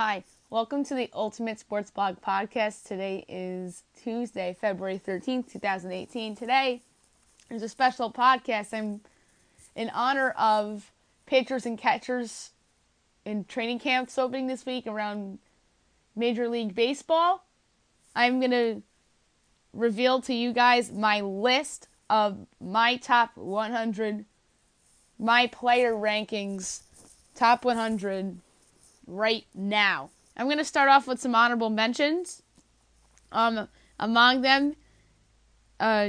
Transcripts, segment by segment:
Hi, welcome to the Ultimate Sports Blog Podcast. Today is Tuesday, February 13th, 2018. Today is a special podcast. I'm in honor of pitchers and catchers in training camps opening this week around Major League Baseball. I'm going to reveal to you guys my list of my top 100, my player rankings, top 100 right now. I'm going to start off with some honorable mentions. Among them,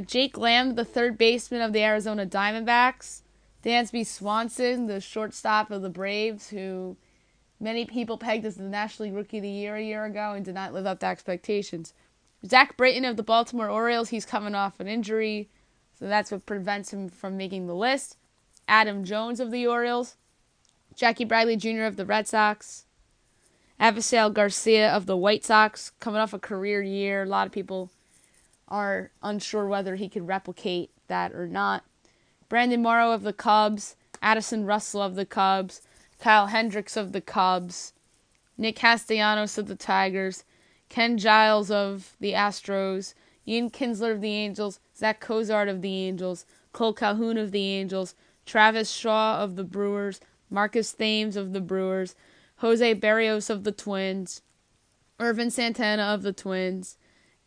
Jake Lamb, the third baseman of the Arizona Diamondbacks. Dansby Swanson, the shortstop of the Braves, who many people pegged as the National League Rookie of the Year a year ago and did not live up to expectations. Zach Britton of the Baltimore Orioles, he's coming off an injury, so that's what prevents him from making the list. Adam Jones of the Orioles. Jackie Bradley Jr. of the Red Sox. Avisail Garcia of the White Sox, coming off a career year. A lot of people are unsure whether he could replicate that or not. Brandon Morrow of the Cubs. Addison Russell of the Cubs. Kyle Hendricks of the Cubs. Nick Castellanos of the Tigers. Ken Giles of the Astros. Ian Kinsler of the Angels. Zach Cozart of the Angels. Cole Calhoun of the Angels. Travis Shaw of the Brewers. Marcus Thames of the Brewers, Jose Berrios of the Twins, Irvin Santana of the Twins,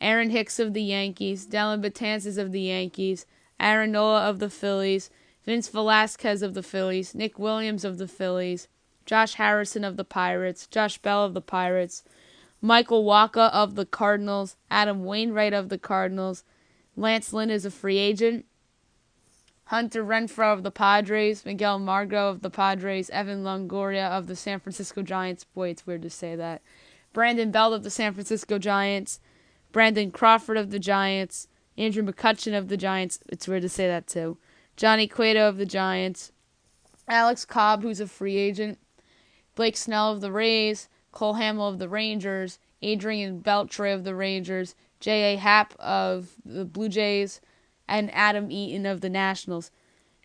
Aaron Hicks of the Yankees, Dellin Betances of the Yankees, Aaron Nola of the Phillies, Vince Velasquez of the Phillies, Nick Williams of the Phillies, Josh Harrison of the Pirates, Josh Bell of the Pirates, Michael Wacha of the Cardinals, Adam Wainwright of the Cardinals, Lance Lynn is a free agent, Hunter Renfroe of the Padres, Miguel Margot of the Padres, Evan Longoria of the San Francisco Giants. Boy, it's weird to say that. Brandon Belt of the San Francisco Giants, Brandon Crawford of the Giants, Andrew McCutchen of the Giants. It's weird to say that too. Johnny Cueto of the Giants, Alex Cobb, who's a free agent, Blake Snell of the Rays, Cole Hamill of the Rangers, Adrian Beltre of the Rangers, J.A. Happ of the Blue Jays, and Adam Eaton of the Nationals.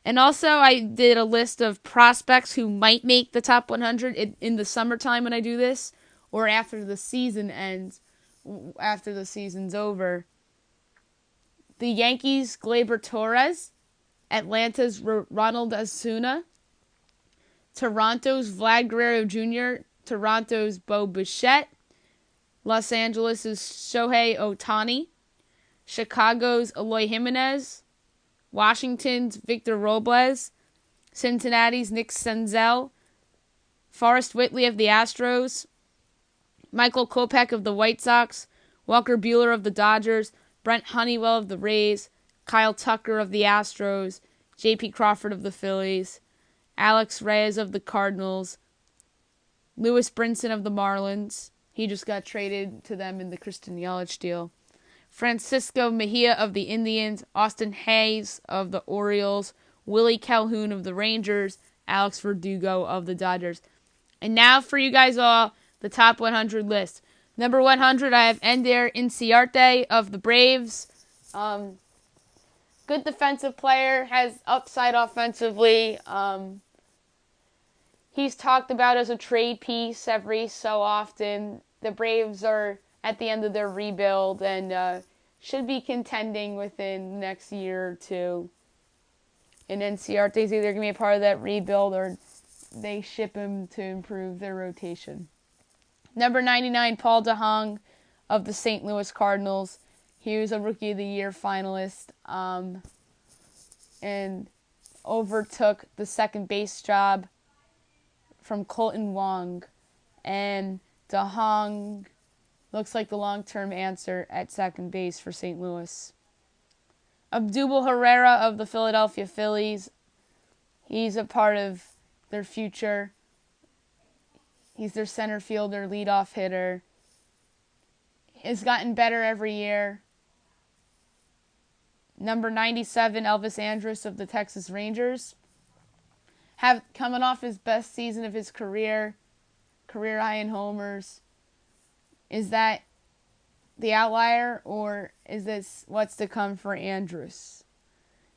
And also, I did a list of prospects who might make the top 100 in the summertime when I do this, or after the season ends, after the season's over. The Yankees, Gleyber Torres. Atlanta's Ronald Acuna. Toronto's Vlad Guerrero Jr., Toronto's Bo Bichette. Los Angeles' Shohei Ohtani. Chicago's Eloy Jimenez, Washington's Victor Robles, Cincinnati's Nick Senzel, Forrest Whitley of the Astros, Michael Kopech of the White Sox, Walker Buehler of the Dodgers, Brent Honeywell of the Rays, Kyle Tucker of the Astros, J.P. Crawford of the Phillies, Alex Reyes of the Cardinals, Lewis Brinson of the Marlins. He just got traded to them in the Christian Yelich deal. Francisco Mejia of the Indians, Austin Hayes of the Orioles, Willie Calhoun of the Rangers, Alex Verdugo of the Dodgers. And now for you guys all, the top 100 list. Number 100, I have Ender Inciarte of the Braves. Good defensive player, has upside offensively. He's talked about as a trade piece every so often. The Braves are at the end of their rebuild and should be contending within the next year or two. And Inciarte's either going to be a part of that rebuild or they ship him to improve their rotation. Number 99, Paul DeJong of the St. Louis Cardinals. He was a Rookie of the Year finalist and overtook the second base job from Colton Wong. And DeJong looks like the long-term answer at second base for St. Louis. Abdul Herrera of the Philadelphia Phillies. He's a part of their future. He's their center fielder, leadoff hitter. Has gotten better every year. Number 97, Elvis Andrus of the Texas Rangers. Coming off his best season of his career high in homers. Is that the outlier, or is this what's to come for Andrus?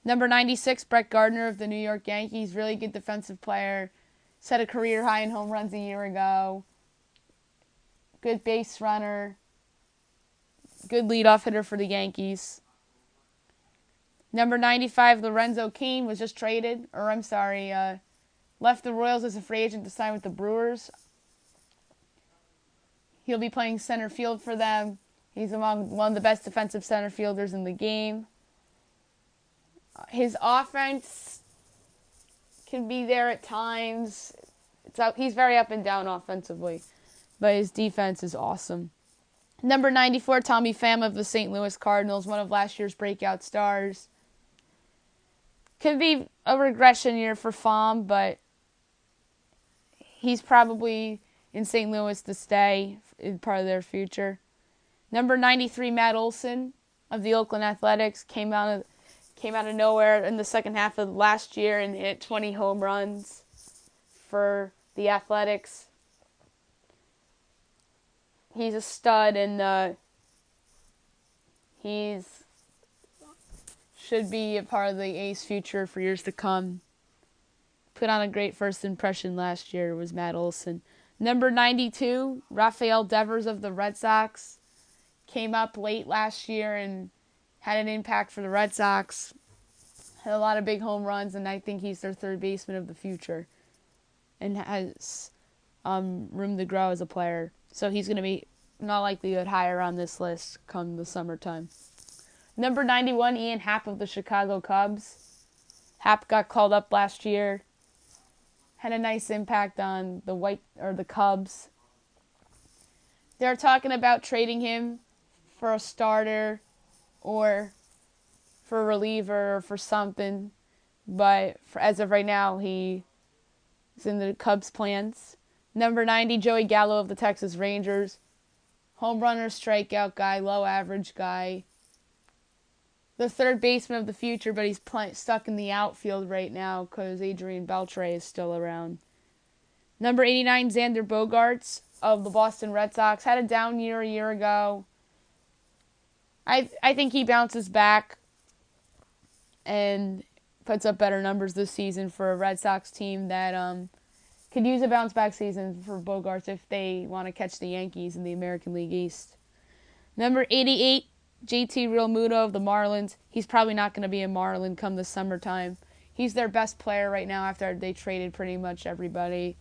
Number 96, Brett Gardner of the New York Yankees. Really good defensive player. Set a career high in home runs a year ago. good base runner, good leadoff hitter for the Yankees. Number 95, Lorenzo Cain was just traded, left the Royals as a free agent to sign with the Brewers. He'll be playing center field for them. He's among one of the best defensive center fielders in the game. His offense can be there at times. He's very up and down offensively, but his defense is awesome. Number 94, Tommy Pham of the St. Louis Cardinals, one of last year's breakout stars. Could be a regression year for Pham, but he's probably in St. Louis to stay, in part of their future. Number 93, Matt Olson of the Oakland Athletics, came out of nowhere in the second half of last year and hit 20 home runs for the Athletics. He's a stud, and should be a part of the A's future for years to come. Put on a great first impression last year was Matt Olson. Number 92, Rafael Devers of the Red Sox, came up late last year and had an impact for the Red Sox. Had a lot of big home runs, and I think he's their third baseman of the future and has room to grow as a player. So he's going to be not likely to higher on this list come the summertime. Number 91, Ian Happ of the Chicago Cubs. Happ got called up last year. Had a nice impact on the Cubs. They're talking about trading him for a starter or for a reliever or for something. But as of right now, he is in the Cubs' plans. Number 90, Joey Gallo of the Texas Rangers. Home runner, strikeout guy, low average guy. The third baseman of the future, but he's stuck in the outfield right now because Adrian Beltre is still around. Number 89, Xander Bogaerts of the Boston Red Sox. Had a down year a year ago. I think he bounces back and puts up better numbers this season for a Red Sox team that could use a bounce-back season for Bogaerts if they want to catch the Yankees in the American League East. Number 88, JT Realmuto of the Marlins. He's probably not going to be a Marlin come the summertime. He's their best player right now after they traded pretty much everybody.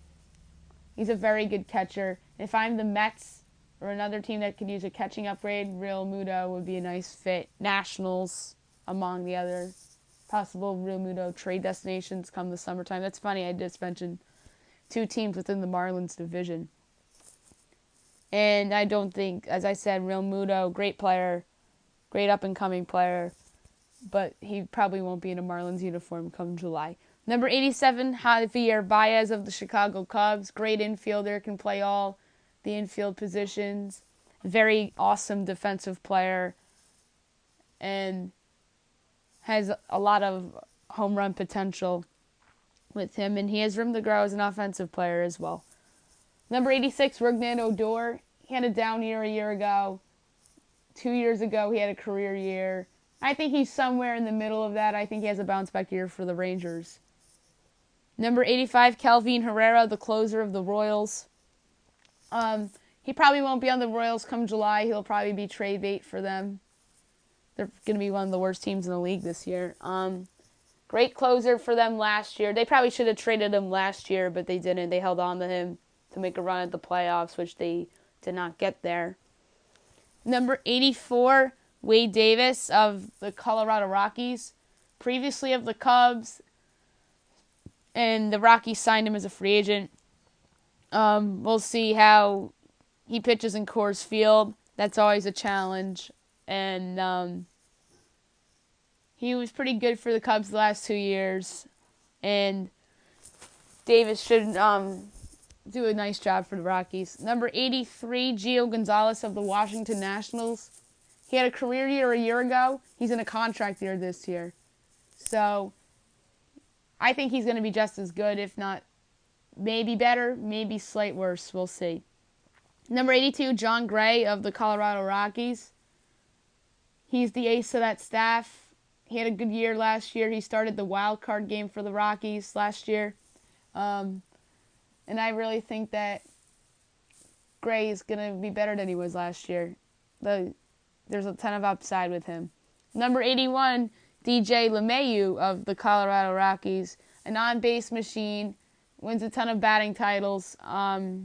He's a very good catcher. If I'm the Mets or another team that could use a catching upgrade, Realmuto would be a nice fit. Nationals among the other possible Realmuto trade destinations come the summertime. That's funny, I just mentioned two teams within the Marlins division. And I don't think, as I said, Realmuto, great player, great up-and-coming player, but he probably won't be in a Marlins uniform come July. Number 87, Javier Baez of the Chicago Cubs. Great infielder, can play all the infield positions. Very awesome defensive player, and has a lot of home run potential with him, and he has room to grow as an offensive player as well. Number 86, Rougned Odor. He had a down year a year ago. 2 years ago, he had a career year. I think he's somewhere in the middle of that. I think he has a bounce-back year for the Rangers. Number 85, Kelvin Herrera, the closer of the Royals. He probably won't be on the Royals come July. He'll probably be trade bait for them. They're going to be one of the worst teams in the league this year. Great closer for them last year. They probably should have traded him last year, but they didn't. They held on to him to make a run at the playoffs, which they did not get there. Number 84, Wade Davis of the Colorado Rockies. Previously of the Cubs, and the Rockies signed him as a free agent. We'll see how he pitches in Coors Field. That's always a challenge. And he was pretty good for the Cubs the last 2 years. And Davis should do a nice job for the Rockies. Number 83, Gio Gonzalez of the Washington Nationals. He had a career year a year ago. He's in a contract year this year. So I think he's going to be just as good, if not maybe better, maybe slight worse. We'll see. Number 82, John Gray of the Colorado Rockies. He's the ace of that staff. He had a good year last year. He started the wild card game for the Rockies last year. And I really think that Gray is going to be better than he was last year. There's a ton of upside with him. Number 81, DJ LeMahieu of the Colorado Rockies, an on-base machine, wins a ton of batting titles. My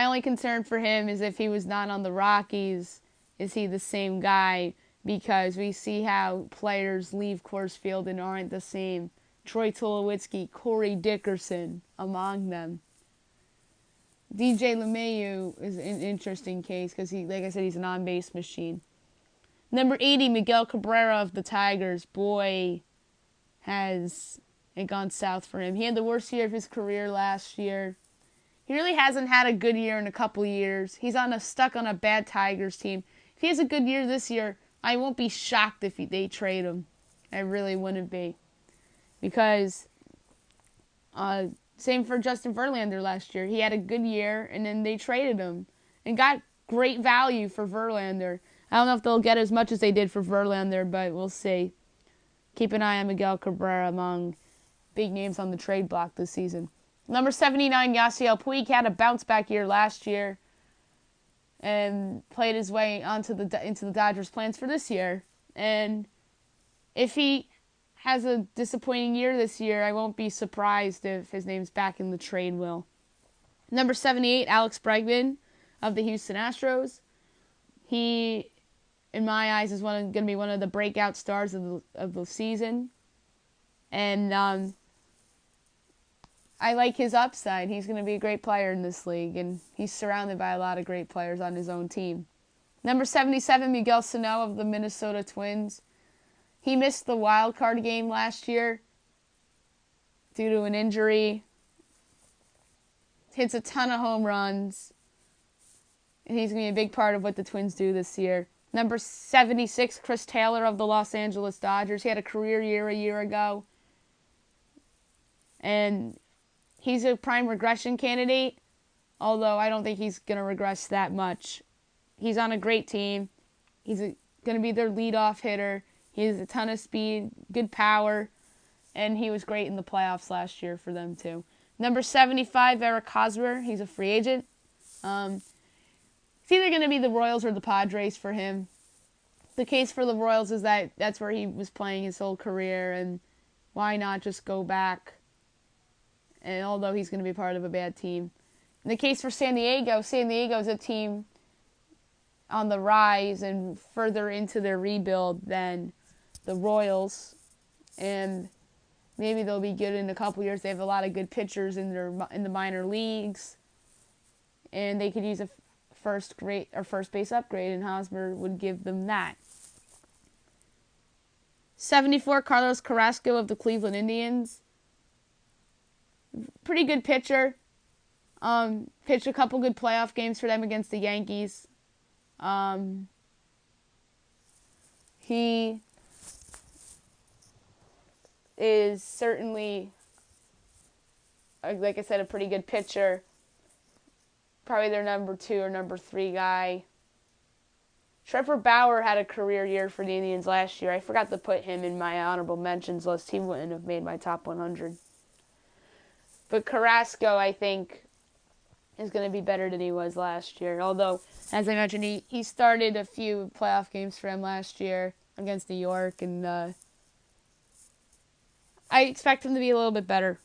only concern for him is if he was not on the Rockies, is he the same guy? Because we see how players leave Coors Field and aren't the same. Troy Tulowitzki, Corey Dickerson, among them. DJ LeMahieu is an interesting case because like I said, he's an on-base machine. Number 80, Miguel Cabrera of the Tigers. Boy, has it gone south for him. He had the worst year of his career last year. He really hasn't had a good year in a couple years. He's stuck on a bad Tigers team. If he has a good year this year, I won't be shocked if they trade him. I really wouldn't be. Because, same for Justin Verlander last year. He had a good year, and then they traded him. And got great value for Verlander. I don't know if they'll get as much as they did for Verlander, but we'll see. Keep an eye on Miguel Cabrera among big names on the trade block this season. Number 79, Yasiel Puig had a bounce-back year last year and played his way into the Dodgers' plans for this year. And if he has a disappointing year this year, I won't be surprised if his name's back in the trade will. Number 78, Alex Bregman of the Houston Astros. He, in my eyes, is going to be one of the breakout stars of the season. And I like his upside. He's going to be a great player in this league, and he's surrounded by a lot of great players on his own team. Number 77, Miguel Sano of the Minnesota Twins. He missed the wild card game last year due to an injury. Hits a ton of home runs, and he's going to be a big part of what the Twins do this year. Number 76, Chris Taylor of the Los Angeles Dodgers. He had a career year a year ago, and he's a prime regression candidate, although I don't think he's going to regress that much. He's on a great team. He's going to be their leadoff hitter. He has a ton of speed, good power, and he was great in the playoffs last year for them too. Number 75, Eric Hosmer. He's a free agent. It's either going to be the Royals or the Padres for him. The case for the Royals is that that's where he was playing his whole career, and why not just go back? And although he's going to be part of a bad team. In the case for San Diego is a team on the rise and further into their rebuild than the Royals, and maybe they'll be good in a couple years. They have a lot of good pitchers in the minor leagues, and they could use a first base upgrade, and Hosmer would give them that. 74, Carlos Carrasco of the Cleveland Indians. Pretty good pitcher. Pitched a couple good playoff games for them against the Yankees. He is certainly, like I said, a pretty good pitcher. Probably their number 2 or number 3 guy. Trevor Bauer had a career year for the Indians last year. I forgot to put him in my honorable mentions list. He wouldn't have made my top 100. But Carrasco, I think, is going to be better than he was last year. Although, as I mentioned, he started a few playoff games for him last year against New York, and I expect him to be a little bit better.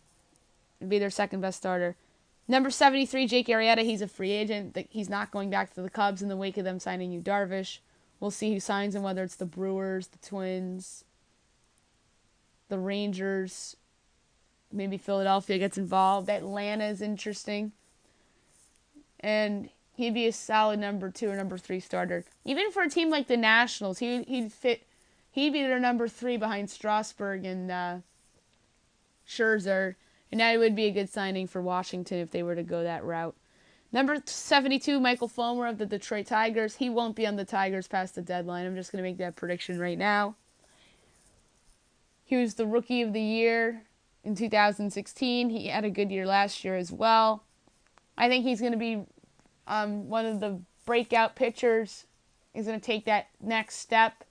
Be their second best starter. Number 73, Jake Arrieta. He's a free agent. He's not going back to the Cubs in the wake of them signing Yu Darvish. We'll see who signs him, whether it's the Brewers, the Twins, the Rangers. Maybe Philadelphia gets involved. Atlanta is interesting. And he'd be a solid number 2 or number 3 starter. Even for a team like the Nationals, he'd be their number 3 behind Strasburg and Scherzer. And that would be a good signing for Washington if they were to go that route. Number 72, Michael Fulmer of the Detroit Tigers. He won't be on the Tigers past the deadline. I'm just going to make that prediction right now. He was the Rookie of the Year in 2016. He had a good year last year as well. I think he's going to be one of the breakout pitchers. He's going to take that next step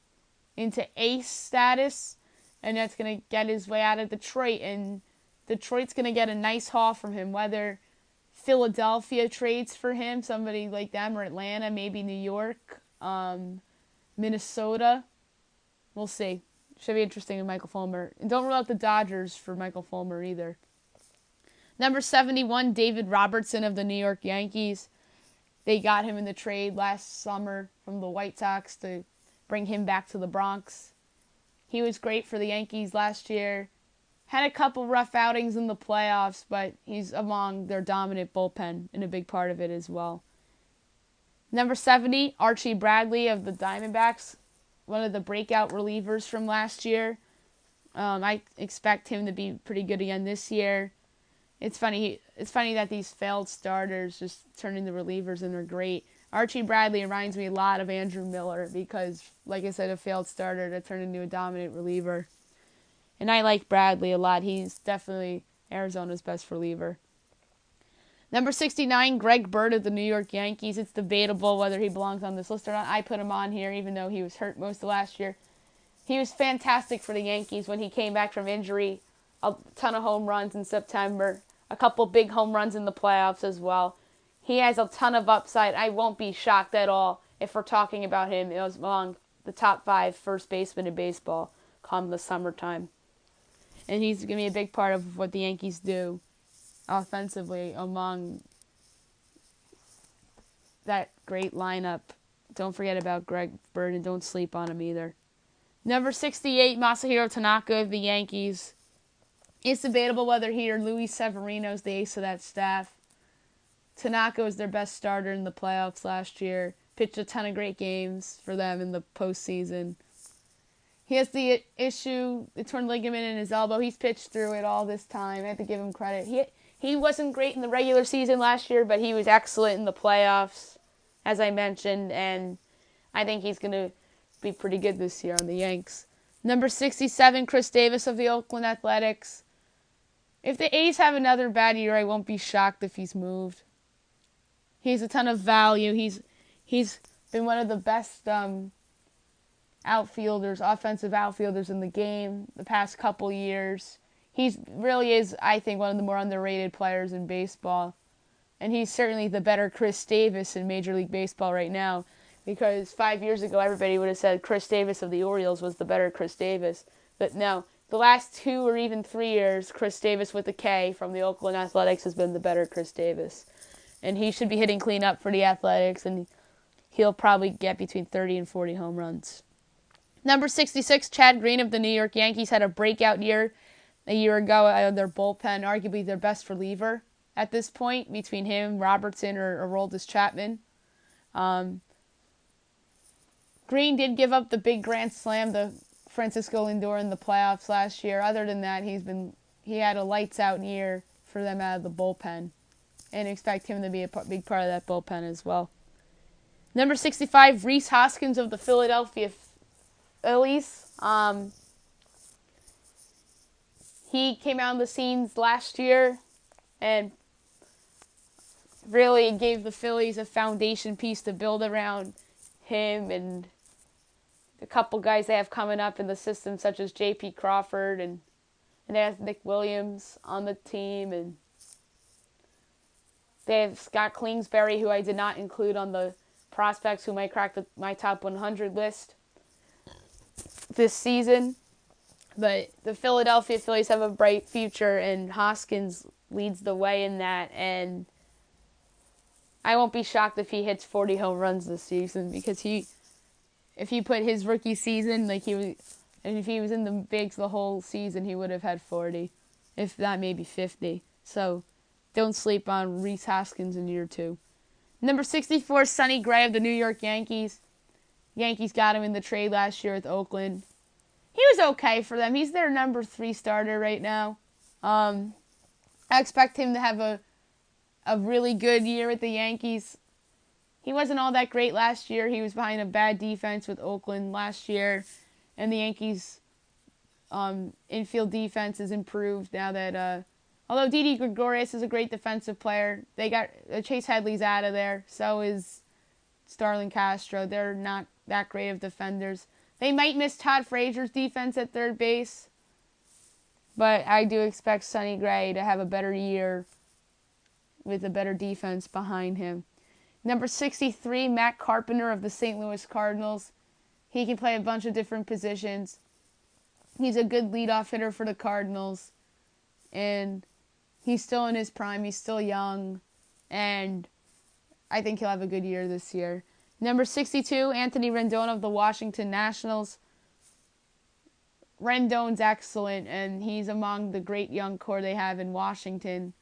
into ace status, and that's going to get his way out of Detroit. And Detroit's going to get a nice haul from him, whether Philadelphia trades for him, somebody like them, or Atlanta, maybe New York, Minnesota. We'll see. Should be interesting with Michael Fulmer. And don't rule out the Dodgers for Michael Fulmer either. Number 71, David Robertson of the New York Yankees. They got him in the trade last summer from the White Sox to bring him back to the Bronx. He was great for the Yankees last year. Had a couple rough outings in the playoffs, but he's among their dominant bullpen and a big part of it as well. Number 70, Archie Bradley of the Diamondbacks, one of the breakout relievers from last year. I expect him to be pretty good again this year. It's funny that these failed starters just turn into relievers and they're great. Archie Bradley reminds me a lot of Andrew Miller because, like I said, a failed starter that turned into a dominant reliever. And I like Bradley a lot. He's definitely Arizona's best reliever. Number 69, Greg Bird of the New York Yankees. It's debatable whether he belongs on this list or not. I put him on here even though he was hurt most of last year. He was fantastic for the Yankees when he came back from injury. A ton of home runs in September. A couple big home runs in the playoffs as well. He has a ton of upside. I won't be shocked at all if we're talking about him. It was among the top 5 first basemen in baseball come the summertime. And he's going to be a big part of what the Yankees do offensively among that great lineup. Don't forget about Greg Bird and don't sleep on him either. Number 68, Masahiro Tanaka of the Yankees. It's debatable whether he or Luis Severino is the ace of that staff. Tanaka was their best starter in the playoffs last year. Pitched a ton of great games for them in the postseason. He has the torn ligament in his elbow. He's pitched through it all this time. I have to give him credit. He wasn't great in the regular season last year, but he was excellent in the playoffs, as I mentioned, and I think he's going to be pretty good this year on the Yanks. Number 67, Chris Davis of the Oakland Athletics. If the A's have another bad year, I won't be shocked if he's moved. He has a ton of value. He's been one of the best offensive outfielders in the game the past couple years. He really is, I think, one of the more underrated players in baseball. And he's certainly the better Chris Davis in Major League Baseball right now. Because 5 years ago, everybody would have said Chris Davis of the Orioles was the better Chris Davis. But no, the last 2 or even 3 years, Chris Davis with a K from the Oakland Athletics has been the better Chris Davis. And he should be hitting cleanup for the Athletics, and he'll probably get between 30 and 40 home runs. Number 66, Chad Green of the New York Yankees had a breakout year a year ago out of their bullpen, arguably their best reliever at this point, between him, Robertson, or Aroldis Chapman. Green did give up the big grand slam to Francisco Lindor in the playoffs last year. Other than that, he had a lights out year for them out of the bullpen, and expect him to be a big part of that bullpen as well. Number 65, Rhys Hoskins of the Philadelphia Phillies. He came out on the scenes last year and really gave the Phillies a foundation piece to build around him and a couple guys they have coming up in the system, such as J.P. Crawford, and they have Nick Williams on the team, and they have Scott Kingsbury, who I did not include on the prospects who might crack my top 100 list this season. But the Philadelphia Phillies have a bright future, and Hoskins leads the way in that, and I won't be shocked if he hits 40 home runs this season, because if you put his rookie season, if he was in the bigs the whole season, he would have had 40, if not maybe 50. So don't sleep on Rhys Hoskins in year 2. Number 64, Sonny Gray of the New York Yankees. Yankees got him in the trade last year with Oakland. He was okay for them. He's their number 3 starter right now. I expect him to have a really good year with the Yankees. He wasn't all that great last year. He was behind a bad defense with Oakland last year. And the Yankees' infield defense has improved now that, although Didi Gregorius is a great defensive player, they got Chase Headley's out of there. So is Starlin Castro. They're not that great of defenders. They might miss Todd Frazier's defense at third base. But I do expect Sonny Gray to have a better year with a better defense behind him. Number 63, Matt Carpenter of the St. Louis Cardinals. He can play a bunch of different positions. He's a good leadoff hitter for the Cardinals. And he's still in his prime. He's still young. And I think he'll have a good year this year. Number 62, Anthony Rendon of the Washington Nationals. Rendon's excellent, and he's among the great young core they have in Washington.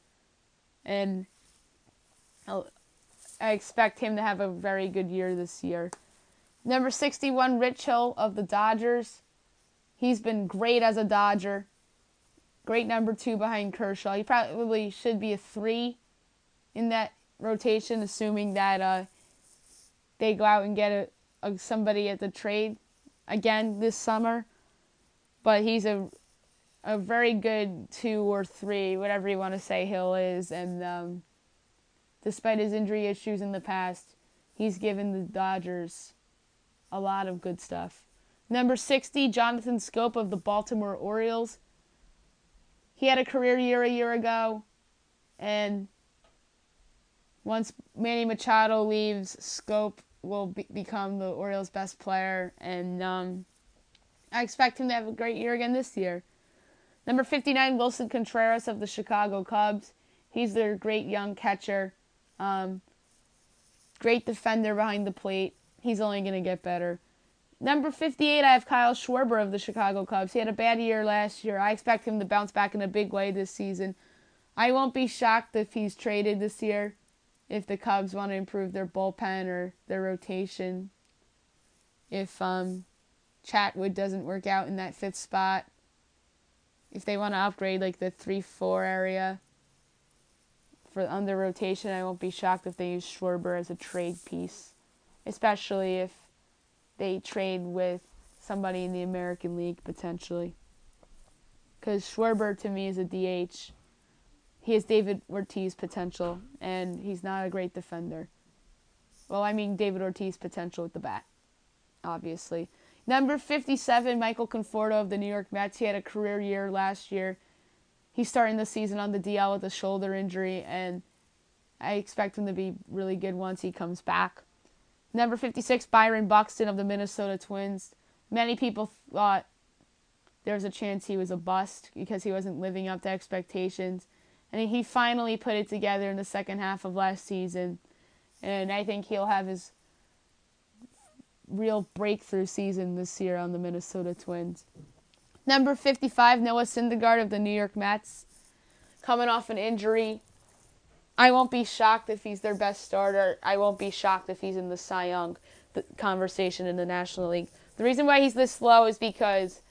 And I expect him to have a very good year this year. Number 61, Rich Hill of the Dodgers. He's been great as a Dodger. Great number 2 behind Kershaw. He probably should be a 3 in that rotation, assuming that they go out and get somebody at the trade again this summer. But he's a very good 2 or 3, whatever you want to say Hill is. And despite his injury issues in the past, he's given the Dodgers a lot of good stuff. Number 60, Jonathan Scope of the Baltimore Orioles. He had a career year a year ago. And once Manny Machado leaves, Scope will become the Orioles' best player. And I expect him to have a great year again this year. Number 59, Wilson Contreras of the Chicago Cubs. He's their great young catcher. Great defender behind the plate. He's only going to get better. Number 58, I have Kyle Schwarber of the Chicago Cubs. He had a bad year last year. I expect him to bounce back in a big way this season. I won't be shocked if he's traded this year, if the Cubs want to improve their bullpen or their rotation. If Chatwood doesn't work out in that 5th spot. If they want to upgrade like the 3-4 area on their rotation, I won't be shocked if they use Schwarber as a trade piece. Especially if they trade with somebody in the American League, potentially. Because Schwarber, to me, is a DH. He has David Ortiz potential, and he's not a great defender. Well, I mean David Ortiz potential with the bat, obviously. Number 57, Michael Conforto of the New York Mets. He had a career year last year. He's starting the season on the DL with a shoulder injury, and I expect him to be really good once he comes back. Number 56, Byron Buxton of the Minnesota Twins. Many people thought there was a chance he was a bust because he wasn't living up to expectations. And he finally put it together in the second half of last season. And I think he'll have his real breakthrough season this year on the Minnesota Twins. Number 55, Noah Syndergaard of the New York Mets. Coming off an injury. I won't be shocked if he's their best starter. I won't be shocked if he's in the Cy Young conversation in the National League. The reason why he's this low is because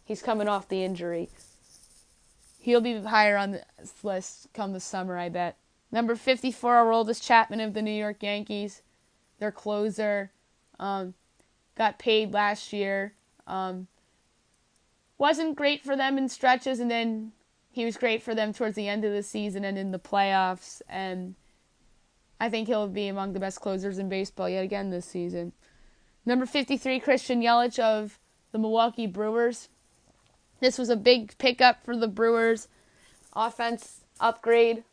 he's coming off the injury. He'll be higher on this list come the summer, I bet. Number 54, Aroldis Chapman of the New York Yankees. Their closer. Got paid last year. Wasn't great for them in stretches, and then he was great for them towards the end of the season and in the playoffs. And I think he'll be among the best closers in baseball yet again this season. Number 53, Christian Yelich of the Milwaukee Brewers. This was a big pickup for the Brewers. Offense upgrade.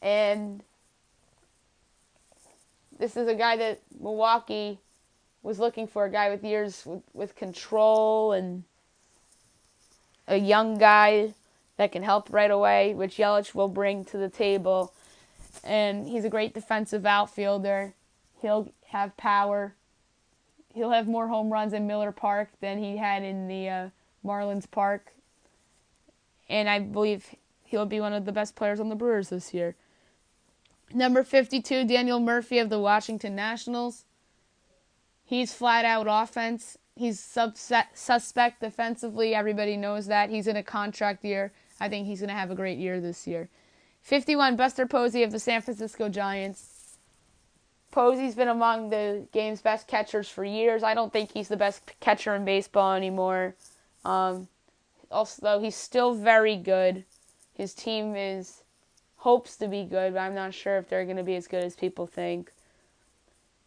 And this is a guy that Milwaukee was looking for, a guy with years with control and a young guy that can help right away, which Yelich will bring to the table. And he's a great defensive outfielder. He'll have power. He'll have more home runs in Miller Park than he had in the Marlins Park. And I believe he'll be one of the best players on the Brewers this year. Number 52, Daniel Murphy of the Washington Nationals. He's flat-out offense. He's suspect defensively. Everybody knows that. He's in a contract year. I think he's going to have a great year this year. 51, Buster Posey of the San Francisco Giants. Posey's been among the game's best catchers for years. I don't think he's the best catcher in baseball anymore. Also, he's still very good. His team hopes to be good, but I'm not sure if they're going to be as good as people think.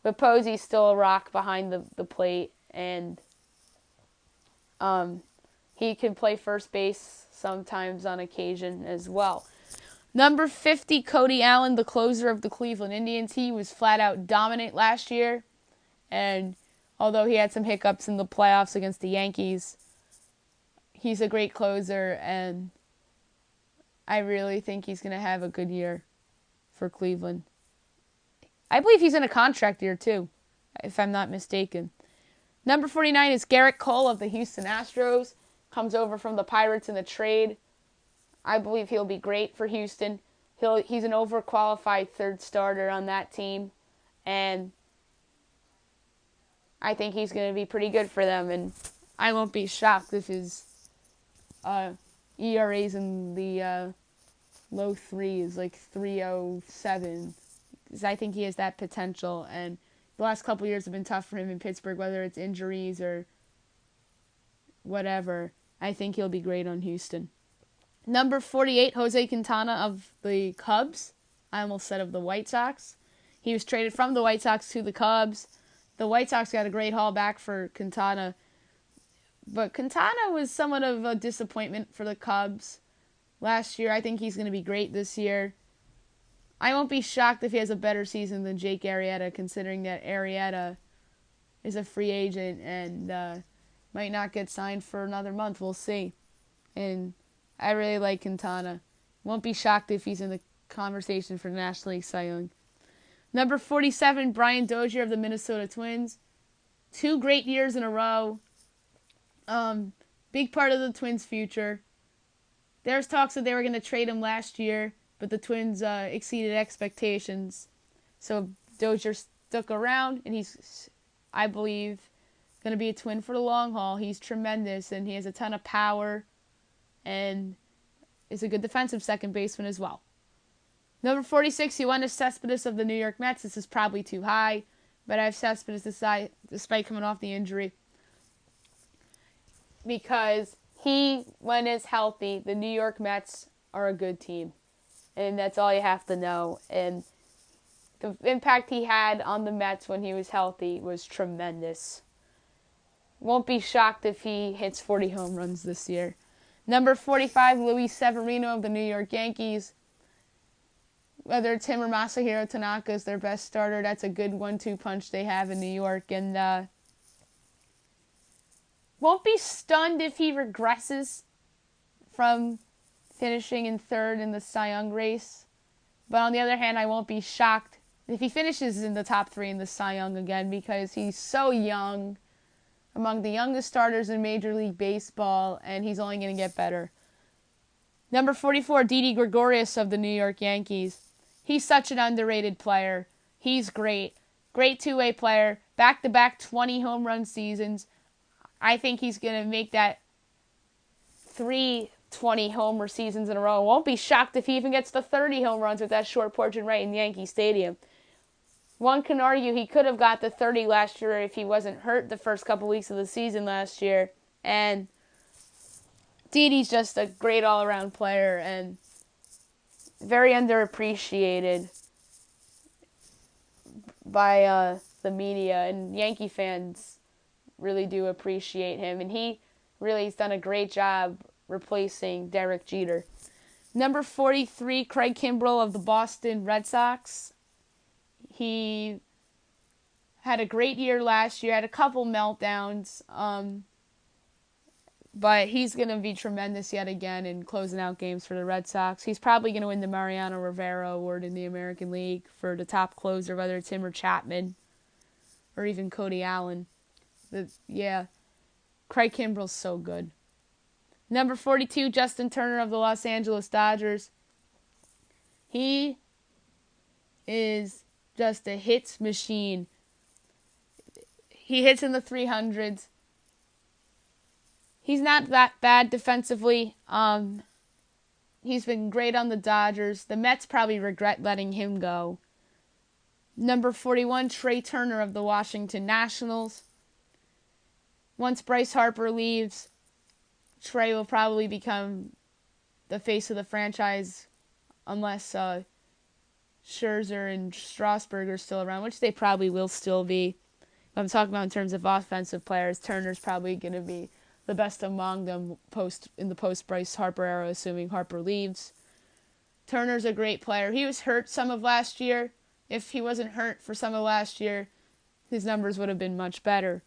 But Posey's still a rock behind the plate, and he can play first base sometimes on occasion as well. Number 50, Cody Allen, the closer of the Cleveland Indians. He was flat out dominant last year. And although he had some hiccups in the playoffs against the Yankees, he's a great closer. And I really think he's going to have a good year for Cleveland. I believe he's in a contract year too, if I'm not mistaken. Number 49 is Garrett Cole of the Houston Astros. Comes over from the Pirates in the trade. I believe he'll be great for Houston. He's an overqualified third starter on that team. And I think he's going to be pretty good for them. And I won't be shocked if his ERA's in the low threes, like 3.07. Because I think he has that potential. And the last couple years have been tough for him in Pittsburgh, whether it's injuries or whatever. I think he'll be great on Houston. Number 48, Jose Quintana of the Cubs. I almost said of the White Sox. He was traded from the White Sox to the Cubs. The White Sox got a great haul back for Quintana. But Quintana was somewhat of a disappointment for the Cubs last year. I think he's going to be great this year. I won't be shocked if he has a better season than Jake Arrieta, considering that Arrieta is a free agent and might not get signed for another month. We'll see. And I really like Quintana. Won't be shocked if he's in the conversation for the National League Cy Young. Number 47, Brian Dozier of the Minnesota Twins. 2 great years in a row. Big part of the Twins' future. There's talks that they were going to trade him last year, but the Twins exceeded expectations. So Dozier stuck around, and he's, I believe, going to be a Twin for the long haul. He's tremendous, and he has a ton of power, and is a good defensive second baseman as well. Number 46, Yoenis Cespedes of the New York Mets. This is probably too high, but I have Cespedes despite coming off the injury. Because when he's healthy, the New York Mets are a good team. And that's all you have to know. And the impact he had on the Mets when he was healthy was tremendous. Won't be shocked if he hits 40 home runs this year. Number 45, Luis Severino of the New York Yankees. Whether it's him or Masahiro Tanaka is their best starter, that's a good 1-2 punch they have in New York. And won't be stunned if he regresses from finishing in third in the Cy Young race. But on the other hand, I won't be shocked if he finishes in the top 3 in the Cy Young again, because he's so young, among the youngest starters in Major League Baseball, and he's only going to get better. Number 44, Didi Gregorius of the New York Yankees. He's such an underrated player. He's great. Great two-way player. Back-to-back 20 home run seasons. I think he's going to make that 3 20 homer seasons in a row. Won't be shocked if he even gets to 30 home runs with that short porch and right in Yankee Stadium. One can argue he could have got to 30 last year if he wasn't hurt the first couple weeks of the season last year. And Didi's just a great all-around player and very underappreciated by the media. And Yankee fans really do appreciate him. And he really has done a great job replacing Derek Jeter. Number 43, Craig Kimbrell of the Boston Red Sox. He had a great year last year, had a couple meltdowns, but he's going to be tremendous yet again in closing out games for the Red Sox. He's probably going to win the Mariano Rivera Award in the American League for the top closer, whether it's him or Chapman or even Cody Allen. But yeah, Craig Kimbrell's so good. Number 42, Justin Turner of the Los Angeles Dodgers. He is just a hits machine. He hits in the 300s. He's not that bad defensively. He's been great on the Dodgers. The Mets probably regret letting him go. Number 41, Trey Turner of the Washington Nationals. Once Bryce Harper leaves, Trey will probably become the face of the franchise unless Scherzer and Strasburg are still around, which they probably will still be. If I'm talking about in terms of offensive players, Turner's probably going to be the best among them in the post-Bryce Harper era, assuming Harper leaves. Turner's a great player. He was hurt some of last year. If he wasn't hurt for some of last year, his numbers would have been much better.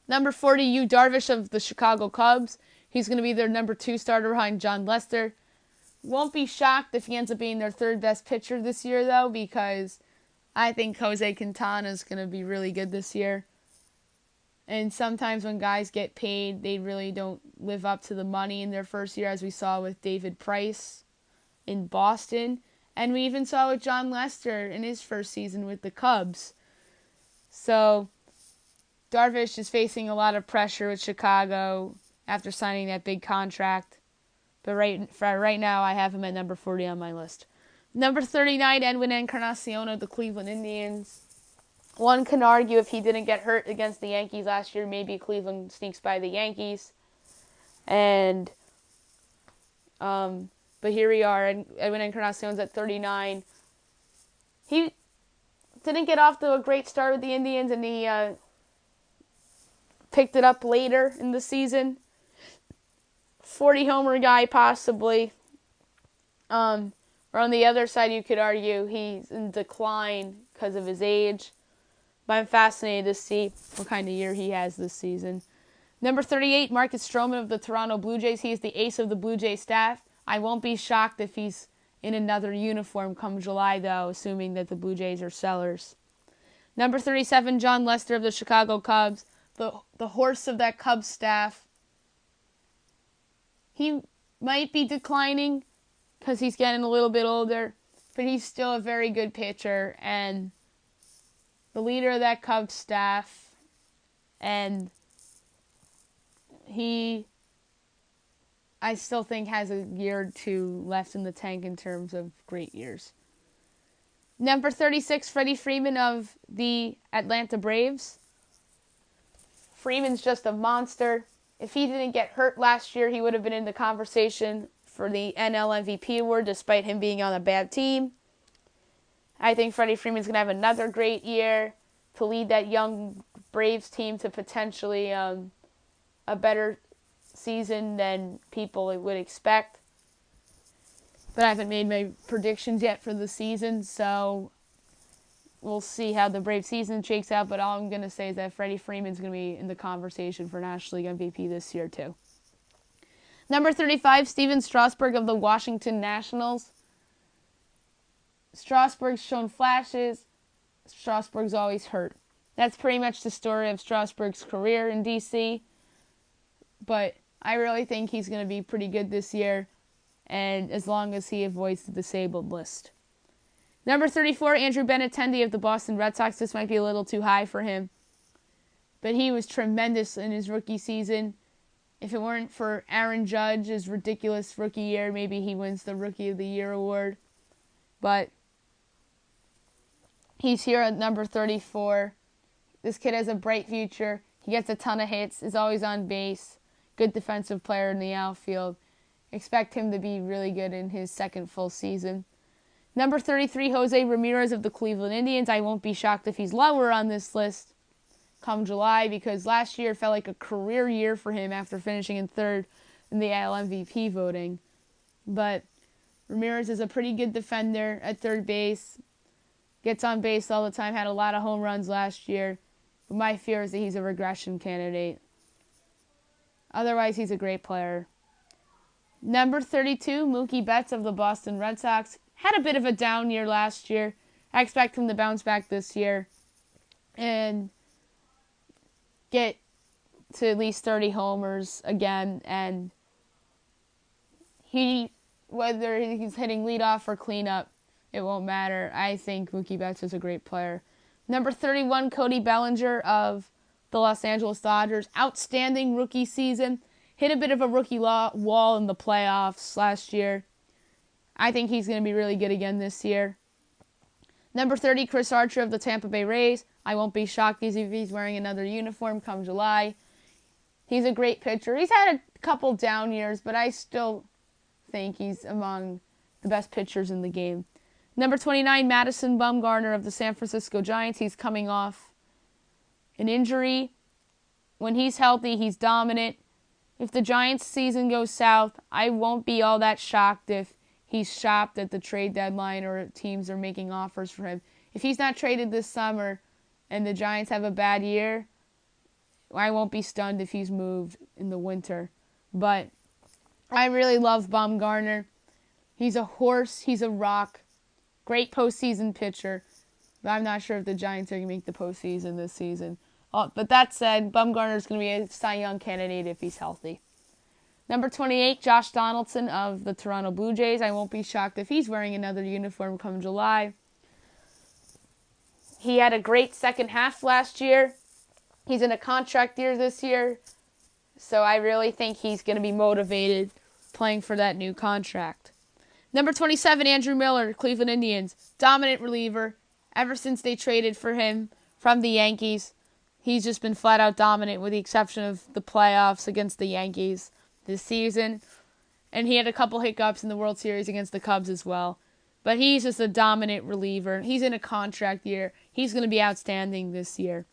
Number 40, Yu Darvish of the Chicago Cubs. He's going to be their number 2 starter behind Jon Lester. Won't be shocked if he ends up being their 3rd best pitcher this year, though, because I think Jose Quintana is going to be really good this year. And sometimes when guys get paid, they really don't live up to the money in their first year, as we saw with David Price in Boston. And we even saw with Jon Lester in his first season with the Cubs. So Darvish is facing a lot of pressure with Chicago after signing that big contract. But right now, I have him at number 40 on my list. Number 39, Edwin Encarnacion of the Cleveland Indians. One can argue if he didn't get hurt against the Yankees last year, maybe Cleveland sneaks by the Yankees. But here we are, and Edwin Encarnacion's at 39. He didn't get off to a great start with the Indians, and he picked it up later in the season. 40-homer guy, possibly. Or on the other side, you could argue he's in decline because of his age. But I'm fascinated to see what kind of year he has this season. Number 38, Marcus Stroman of the Toronto Blue Jays. He is the ace of the Blue Jays staff. I won't be shocked if he's in another uniform come July, though, assuming that the Blue Jays are sellers. Number 37, Jon Lester of the Chicago Cubs. The horse of that Cubs staff. He might be declining because he's getting a little bit older, but he's still a very good pitcher and the leader of that Cubs staff, and I still think has a year or 2 left in the tank in terms of great years. Number 36, Freddie Freeman of the Atlanta Braves. Freeman's just a monster. If he didn't get hurt last year, he would have been in the conversation for the NL MVP award, despite him being on a bad team. I think Freddie Freeman's going to have another great year to lead that young Braves team to potentially a better season than people would expect. But I haven't made my predictions yet for the season, so we'll see how the Brave season shakes out. But all I'm going to say is that Freddie Freeman's going to be in the conversation for National League MVP this year, too. Number 35, Steven Strasburg of the Washington Nationals. Strasburg's shown flashes. Strasburg's always hurt. That's pretty much the story of Strasburg's career in D.C. But I really think he's going to be pretty good this year, and as long as he avoids the disabled list. Number 34, Andrew Benintendi of the Boston Red Sox. This might be a little too high for him, but he was tremendous in his rookie season. If it weren't for Aaron Judge's ridiculous rookie year, maybe he wins the Rookie of the Year award. But he's here at number 34. This kid has a bright future. He gets a ton of hits, is always on base, good defensive player in the outfield. Expect him to be really good in his second full season. Number 33, Jose Ramirez of the Cleveland Indians. I won't be shocked if he's lower on this list come July, because last year felt like a career year for him after finishing in 3rd in the AL MVP voting. But Ramirez is a pretty good defender at 3rd base. Gets on base all the time, had a lot of home runs last year. But my fear is that he's a regression candidate. Otherwise, he's a great player. Number 32, Mookie Betts of the Boston Red Sox. Had a bit of a down year last year. I expect him to bounce back this year and get to at least 30 homers again. And whether he's hitting leadoff or cleanup, it won't matter. I think Mookie Betts is a great player. Number 31, Cody Bellinger of the Los Angeles Dodgers. Outstanding rookie season. Hit a bit of a rookie wall in the playoffs last year. I think he's going to be really good again this year. Number 30, Chris Archer of the Tampa Bay Rays. I won't be shocked if he's wearing another uniform come July. He's a great pitcher. He's had a couple down years, but I still think he's among the best pitchers in the game. Number 29, Madison Bumgarner of the San Francisco Giants. He's coming off an injury. When he's healthy, he's dominant. If the Giants' season goes south, I won't be all that shocked if he's shopped at the trade deadline or teams are making offers for him. If he's not traded this summer and the Giants have a bad year, I won't be stunned if he's moved in the winter. But I really love Bumgarner. He's a horse. He's a rock. Great postseason pitcher. But I'm not sure if the Giants are going to make the postseason this season. But that said, Bumgarner is going to be a Cy Young candidate if he's healthy. Number 28, Josh Donaldson of the Toronto Blue Jays. I won't be shocked if he's wearing another uniform come July. He had a great second half last year. He's in a contract year this year. So I really think he's going to be motivated playing for that new contract. Number 27, Andrew Miller, Cleveland Indians. Dominant reliever. Ever since they traded for him from the Yankees, he's just been flat out dominant with the exception of the playoffs against the Yankees this season. And he had a couple hiccups in the World Series against the Cubs as well. But he's just a dominant reliever. He's in a contract year. He's going to be outstanding this year.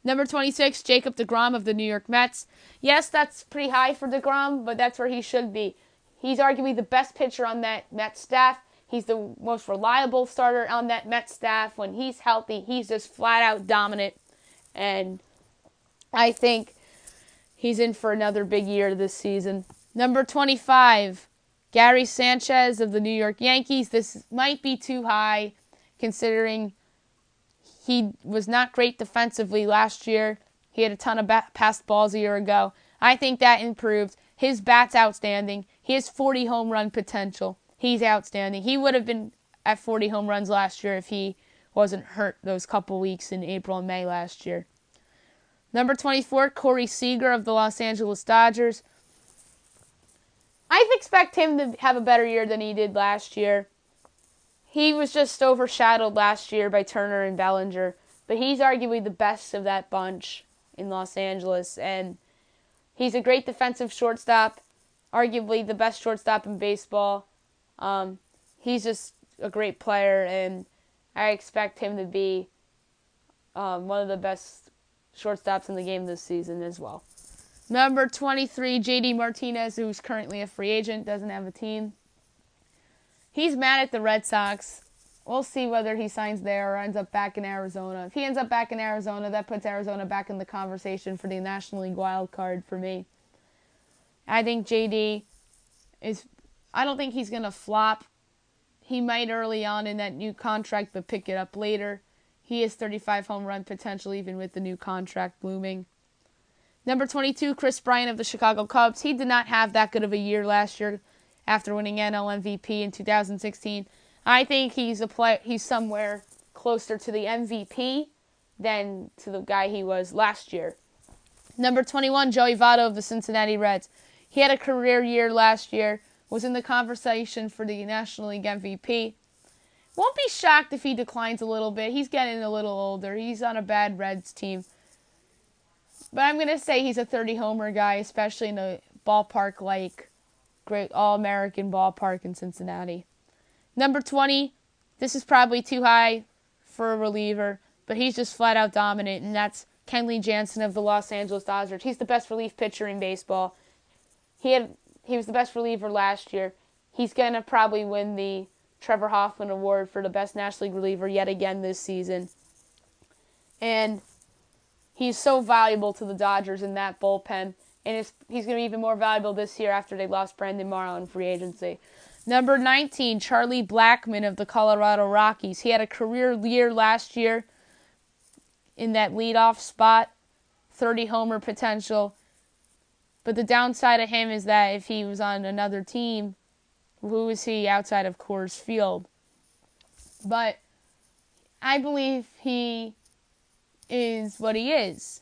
Number 26, Jacob deGrom of the New York Mets. Yes, that's pretty high for deGrom, but that's where he should be. He's arguably the best pitcher on that Mets staff. He's the most reliable starter on that Mets staff. When he's healthy, he's just flat out dominant. And I think he's in for another big year this season. Number 25, Gary Sanchez of the New York Yankees. This might be too high considering he was not great defensively last year. He had a ton of passed balls a year ago. I think that improved. His bat's outstanding. He has 40 home run potential. He's outstanding. He would have been at 40 home runs last year if he wasn't hurt those couple weeks in April and May last year. Number 24, Corey Seager of the Los Angeles Dodgers. I expect him to have a better year than he did last year. He was just overshadowed last year by Turner and Bellinger, but he's arguably the best of that bunch in Los Angeles, and he's a great defensive shortstop, arguably the best shortstop in baseball. He's just a great player, and I expect him to be one of the best shortstops in the game this season as well. Number 23, JD Martinez, who's currently a free agent, doesn't have a team. He's mad at the Red Sox. We'll see whether he signs there or ends up back in Arizona. If he ends up back in Arizona, that puts Arizona back in the conversation for the National League wild card for me. I think JD I don't think he's going to flop. He might early on in that new contract, but pick it up later. He has 35 home run potential even with the new contract looming. Number 22, Chris Bryant of the Chicago Cubs. He did not have that good of a year last year after winning NL MVP in 2016. I think he's somewhere closer to the MVP than to the guy he was last year. Number 21, Joey Votto of the Cincinnati Reds. He had a career year last year, was in the conversation for the National League MVP. Won't be shocked if he declines a little bit. He's getting a little older. He's on a bad Reds team. But I'm going to say he's a 30-homer guy, especially in a ballpark like great All-American ballpark in Cincinnati. Number 20, this is probably too high for a reliever, but he's just flat-out dominant, and that's Kenley Jansen of the Los Angeles Dodgers. He's the best relief pitcher in baseball. He was the best reliever last year. He's going to probably win the Trevor Hoffman Award for the best National League reliever yet again this season. And he's so valuable to the Dodgers in that bullpen. And he's going to be even more valuable this year after they lost Brandon Morrow in free agency. Number 19, Charlie Blackmon of the Colorado Rockies. He had a career year last year in that leadoff spot, 30-homer potential. But the downside of him is that if he was on another team, who is he outside of Coors Field? But I believe he is what he is,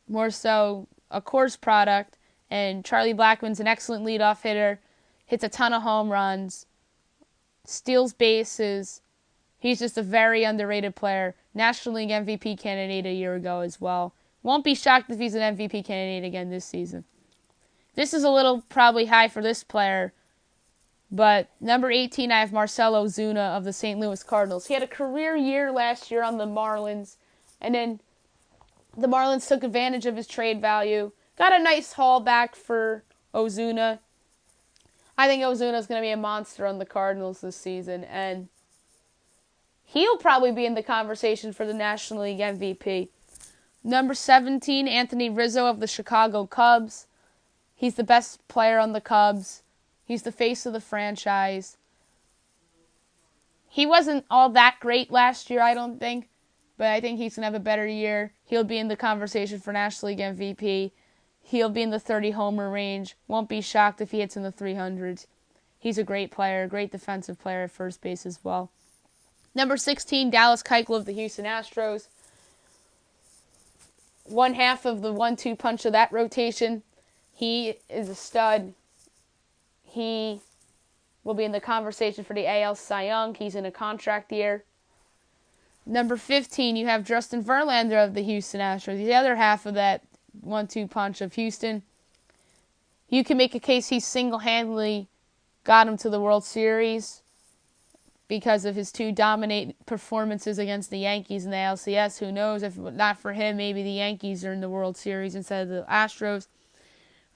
more so a Coors product, and Charlie Blackmon's an excellent leadoff hitter, hits a ton of home runs, steals bases. He's just a very underrated player. National League MVP candidate a year ago as well. Won't be shocked if he's an MVP candidate again this season. This is a little probably high for this player, but number 18, I have Marcell Ozuna of the St. Louis Cardinals. He had a career year last year on the Marlins, and then the Marlins took advantage of his trade value. Got a nice haul back for Ozuna. I think Ozuna's going to be a monster on the Cardinals this season, and he'll probably be in the conversation for the National League MVP. Number 17, Anthony Rizzo of the Chicago Cubs. He's the best player on the Cubs. He's the face of the franchise. He wasn't all that great last year, I don't think, but I think he's going to have a better year. He'll be in the conversation for National League MVP. He'll be in the 30-homer range. Won't be shocked if he hits in the 300s. He's a great player, great defensive player at first base as well. Number 16, Dallas Keuchel of the Houston Astros. One half of the 1-2 punch of that rotation. He is a stud. He will be in the conversation for the AL Cy Young. He's in a contract year. Number 15, you have Justin Verlander of the Houston Astros. The other half of that 1-2 punch of Houston. You can make a case he single-handedly got him to the World Series because of his two dominant performances against the Yankees in the ALCS. Who knows, if not for him, maybe the Yankees are in the World Series instead of the Astros.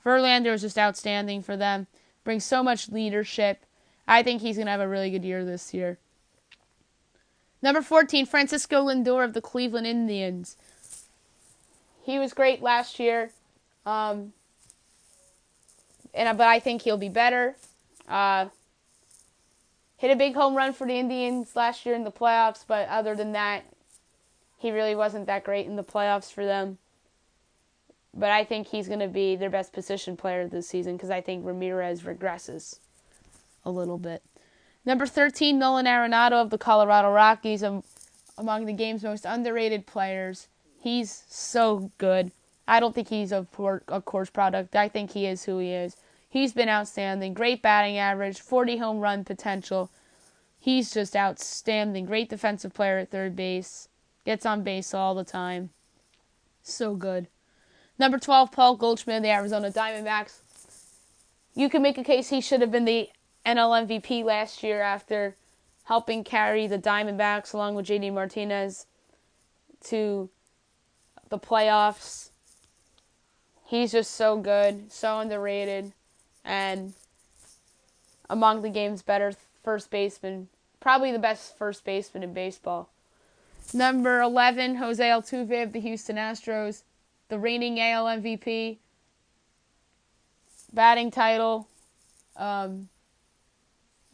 Verlander is just outstanding for them. Brings so much leadership. I think he's going to have a really good year this year. Number 14, Francisco Lindor of the Cleveland Indians. He was great last year, but I think he'll be better. Hit a big home run for the Indians last year in the playoffs, but other than that, he really wasn't that great in the playoffs for them. But I think he's going to be their best position player this season because I think Ramirez regresses a little bit. Number 13, Nolan Arenado of the Colorado Rockies, among the game's most underrated players. He's so good. I don't think he's a course product. I think he is who he is. He's been outstanding. Great batting average, 40 home run potential. He's just outstanding. Great defensive player at third base. Gets on base all the time. So good. Number 12, Paul Goldschmidt of the Arizona Diamondbacks. You can make a case he should have been the NL MVP last year after helping carry the Diamondbacks along with JD Martinez to the playoffs. He's just so good, so underrated, and among the game's better first baseman, probably the best first baseman in baseball. Number 11, Jose Altuve of the Houston Astros, the reigning AL MVP, batting title,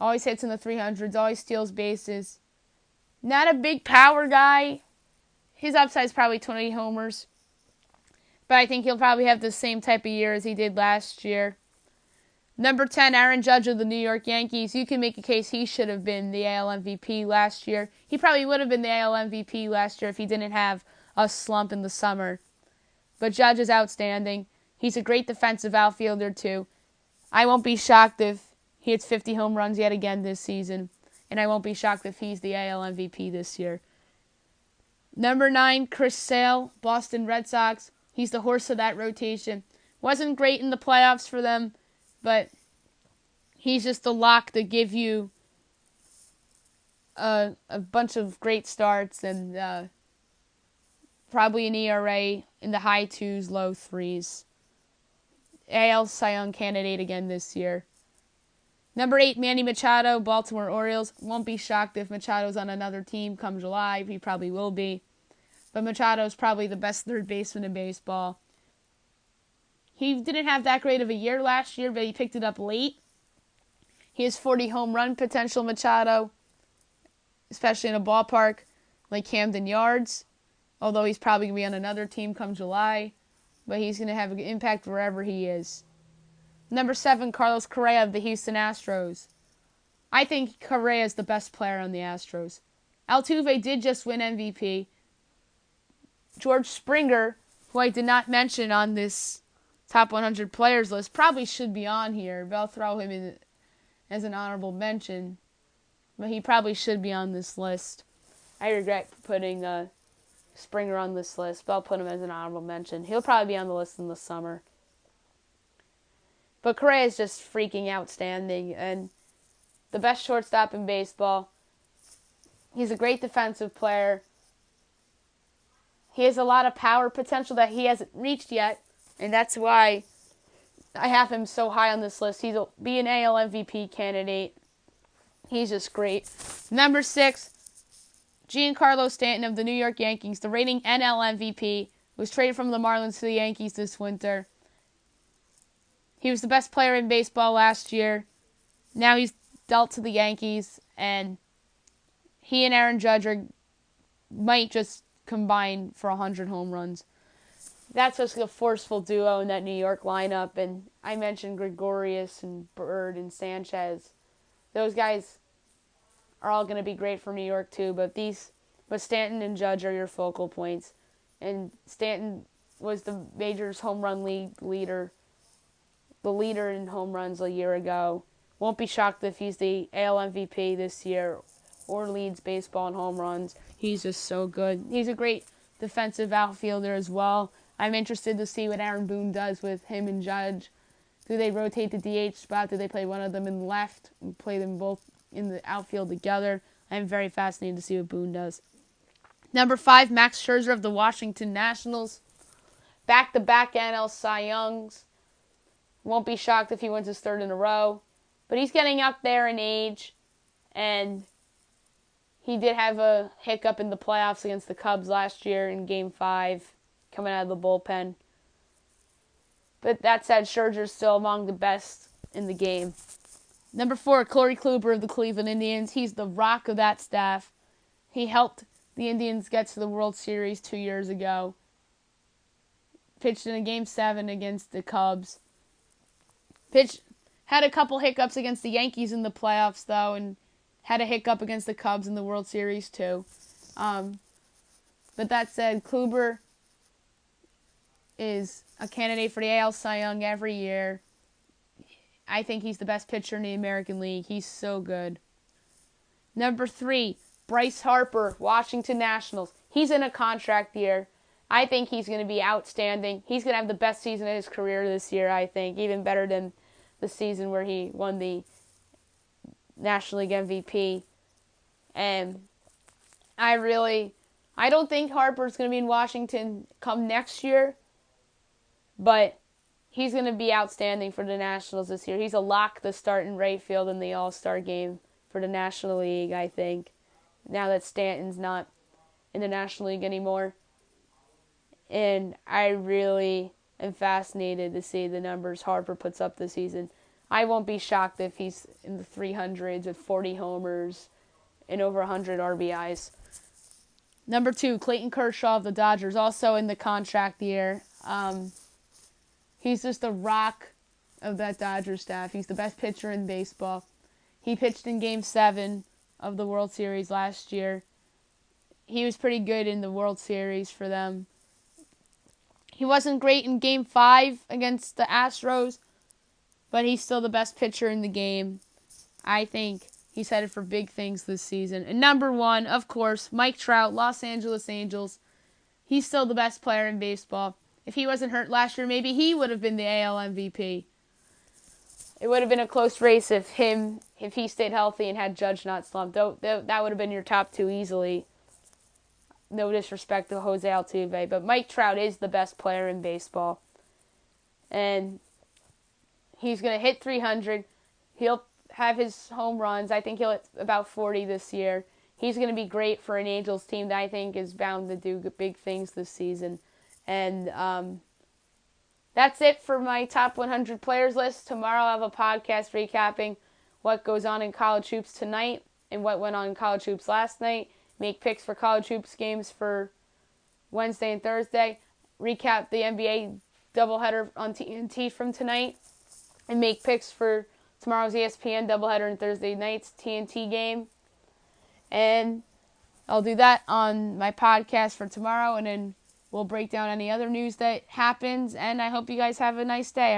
always hits in the 300s, always steals bases. Not a big power guy. His upside is probably 20 homers. But I think he'll probably have the same type of year as he did last year. Number 10, Aaron Judge of the New York Yankees. You can make a case he should have been the AL MVP last year. He probably would have been the AL MVP last year if he didn't have a slump in the summer. But Judge is outstanding. He's a great defensive outfielder too. I won't be shocked if he hits 50 home runs yet again this season. And I won't be shocked if he's the AL MVP this year. Number 9, Chris Sale, Boston Red Sox. He's the horse of that rotation. Wasn't great in the playoffs for them, but he's just the lock to give you a bunch of great starts and probably an ERA in the high 2s, low 3s. AL Cy Young candidate again this year. Number 8, Manny Machado, Baltimore Orioles. Won't be shocked if Machado's on another team come July. He probably will be. But Machado's probably the best third baseman in baseball. He didn't have that great of a year last year, but he picked it up late. He has 40 home run potential, Machado, especially in a ballpark like Camden Yards, although he's probably going to be on another team come July, but he's going to have an impact wherever he is. Number 7, Carlos Correa of the Houston Astros. I think Correa is the best player on the Astros. Altuve did just win MVP. George Springer, who I did not mention on this top 100 players list, probably should be on here. But I'll throw him in as an honorable mention. But he probably should be on this list. I regret putting Springer on this list, but I'll put him as an honorable mention. He'll probably be on the list in the summer. But Correa is just freaking outstanding and the best shortstop in baseball. He's a great defensive player. He has a lot of power potential that he hasn't reached yet, and that's why I have him so high on this list. He'll be an AL MVP candidate. He's just great. Number 6, Giancarlo Stanton of the New York Yankees, the reigning NL MVP, was traded from the Marlins to the Yankees this winter. He was the best player in baseball last year. Now he's dealt to the Yankees, and he and Aaron Judge might just combine for 100 home runs. That's just a forceful duo in that New York lineup. And I mentioned Gregorius and Bird and Sanchez. Those guys are all going to be great for New York too, but Stanton and Judge are your focal points. And Stanton was the Majors home run league leader, the leader in home runs a year ago. Won't be shocked if he's the AL MVP this year or leads baseball in home runs. He's just so good. He's a great defensive outfielder as well. I'm interested to see what Aaron Boone does with him and Judge. Do they rotate the DH spot? Do they play one of them in left and play them both in the outfield together? I'm very fascinated to see what Boone does. Number 5, Max Scherzer of the Washington Nationals. Back-to-back NL Cy Youngs. Won't be shocked if he wins his 3rd in a row. But he's getting up there in age, and he did have a hiccup in the playoffs against the Cubs last year in Game 5, coming out of the bullpen. But that said, Scherzer's still among the best in the game. Number 4, Corey Kluber of the Cleveland Indians. He's the rock of that staff. He helped the Indians get to the World Series 2 years ago. Pitched in a Game 7 against the Cubs. Had a couple hiccups against the Yankees in the playoffs, though, and had a hiccup against the Cubs in the World Series, too. But that said, Kluber is a candidate for the AL Cy Young every year. I think he's the best pitcher in the American League. He's so good. Number 3, Bryce Harper, Washington Nationals. He's in a contract year. I think he's going to be outstanding. He's going to have the best season of his career this year, I think, even better than the season where he won the National League MVP. And I don't think Harper's going to be in Washington come next year, but he's going to be outstanding for the Nationals this year. He's a lock to start in right field in the All-Star game for the National League, I think, now that Stanton's not in the National League anymore. And I really am fascinated to see the numbers Harper puts up this season. I won't be shocked if he's in the 300s with 40 homers and over 100 RBIs. Number 2, Clayton Kershaw of the Dodgers, also in the contract year. He's just the rock of that Dodgers staff. He's the best pitcher in baseball. He pitched in Game 7 of the World Series last year. He was pretty good in the World Series for them. He wasn't great in Game 5 against the Astros, but he's still the best pitcher in the game. I think he's headed for big things this season. And number 1, of course, Mike Trout, Los Angeles Angels. He's still the best player in baseball. If he wasn't hurt last year, maybe he would have been the AL MVP. It would have been a close race if he stayed healthy and had Judge not slumped. That would have been your top 2 easily. No disrespect to Jose Altuve, but Mike Trout is the best player in baseball. And he's going to hit 300. He'll have his home runs. I think he'll hit about 40 this year. He's going to be great for an Angels team that I think is bound to do big things this season. And that's it for my top 100 players list. Tomorrow I'll have a podcast recapping what goes on in college hoops tonight and what went on in college hoops last night. Make picks for college hoops games for Wednesday and Thursday. Recap the NBA doubleheader on TNT from tonight. And make picks for tomorrow's ESPN doubleheader and Thursday night's TNT game. And I'll do that on my podcast for tomorrow. And then we'll break down any other news that happens. And I hope you guys have a nice day.